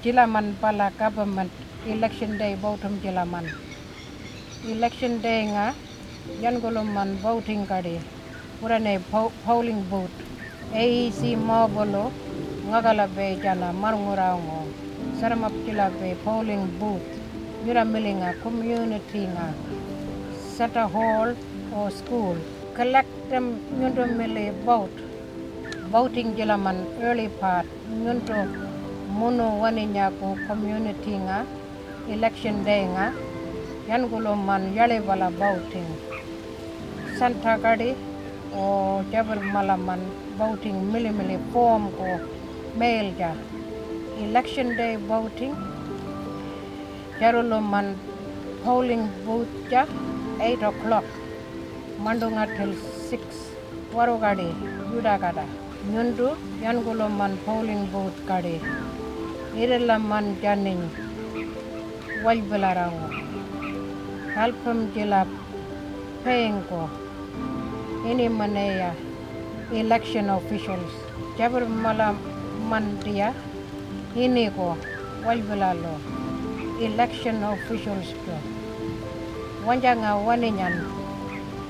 Jilaman pala government election day votum jilaman. Election day nga yan guluman voting kadi. Purane polling booth. AEC mabolo ngagalabe jana marungurango. Saramap jilabe polling booth. Yura milinga community nga. Center hall or school. Collect them nyundo mili vote. Voting jilaman early part nyundo muno waninya ko community nga election day nga yan guluman yale bala voting. Santa kadi o jabal malaman voting mili form ko mail ja. Election day voting jaruluman polling booth ja 8 o'clock mandunga till 6 waru kadi yuda kada nyundu yan guluman polling booth kadi irelaman janin wajbelarango halpam jila paying ko ini maneya election officials jabar malam mandia ini ko wajbelalo election officials ko wanjanga waninyan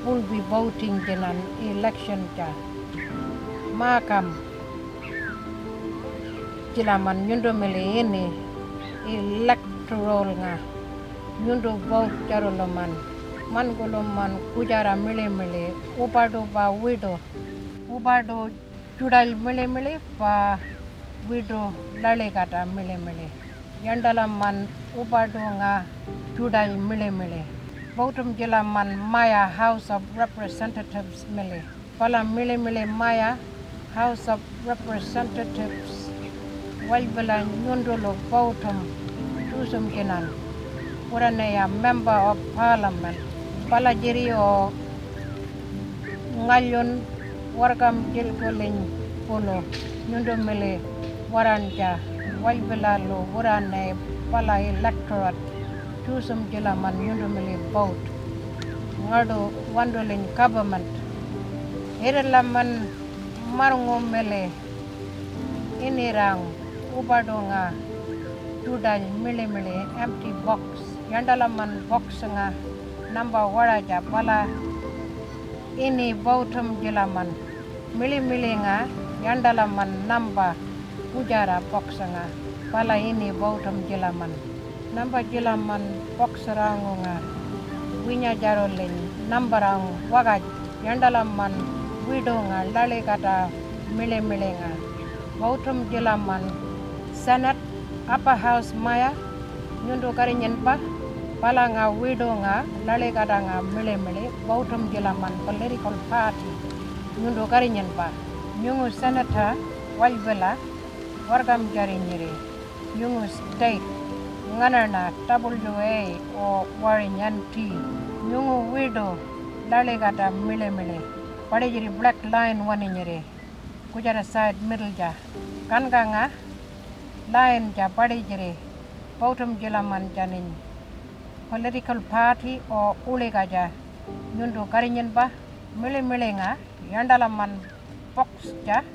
will be voting jenan election ja makam jilaman nyundo mele ini electoral nga nyundo vote jaroloman man goloman kujara mele upado ba upado judal mele pa wido lale kata mele yandala man upado nga judal mele votum jilaman maya House of Representatives mele pala mele maya House of Representatives walbala nyondolo votum tusum kenan urane ya member of parliament pala jiri o ngalyon wargam jil kolen polo nyondo mele waranja walbala lo urane pala electorate tusum jilaman nyondo mele vote ngado wandolen government herelaman marungo mele inirang ubadonga tudal mele empty box yandalaman box nga number waraja pala ini votum jilaman mele nga yandalaman number ujara box nga pala ini votum jilaman number jilaman box rango nga winya jarolen number ang wagaj yandalaman wido nga lale kata mele nga votum jilaman Senate Upper House maya nyundo karinyen pa pala nga wido nga lale kada nga mele votum jilaman political party nyundo karinyen pa nyungu senator walbela wargam jarinyire nyungu state nganarna WA o warinyanti nyungu wido lale kada mele pade jiri black line waninyire kujara side middle ja kanga nga line ja pade jire votum jilaman janin political party o ulega ja nyundo karinyen ba mele nga yandalaman box ja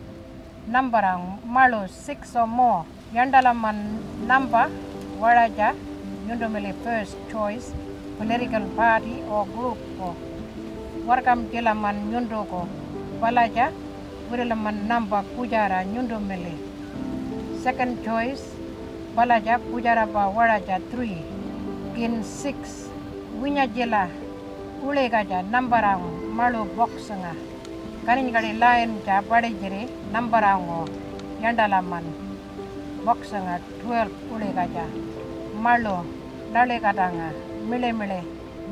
number ang malo 6 or more yandalaman number waraja nyundo mele first choice political party or group ko wargam jilaman nyundo ko balaja wirelaman number kujara nyundo mele second choice balaja kujara ba waraja 3 in 6 winya jela ulega ja number ang malo box nga kanin gadi line ja pade jere number ang yandalaman box nga 12 ulega ja malo dale kata nga mele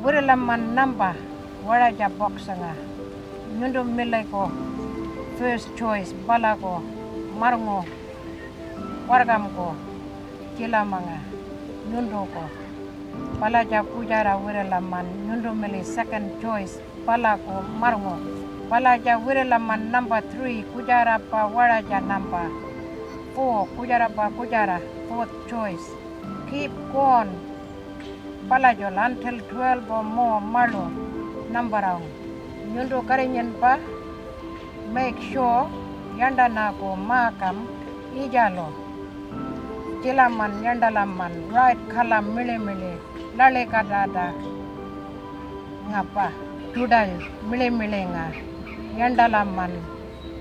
wirelaman number waraja box nga nyundo mele ko first choice bala ko marungo wargam ko jilamanga nyundo ko pala ja kujara wirelaman nyundo mele second choice pala ko marungo pala ja wirelaman number 3 kujara pa waraja number 4 kujara fourth choice keep going pala jol until 12 or more malo number ang nyundo karinyen pa make sure yanda na ko makam ijalo jilaman yandalaman right kalam mile lale kadada ngapa judal mile nga yandalaman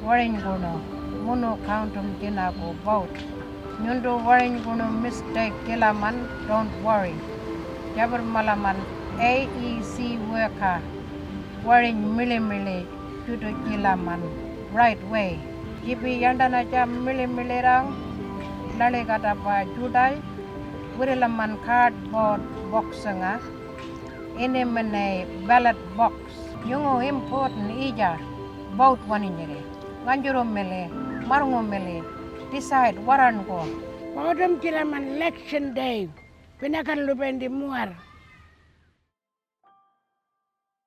waring guno muno countum jinago vote nyundo waring guno mistake jilaman don't worry jabar malaman AEC worker waring mile judo jilaman right way jibi yandana jam mile rang lale kata pa judal wirilaman cardboard box nga ini menai ballot box yungo important ija vote waninyere nganjuro mele marungo mele decide waran ko Odom jilaman election day pinakan lubendi muar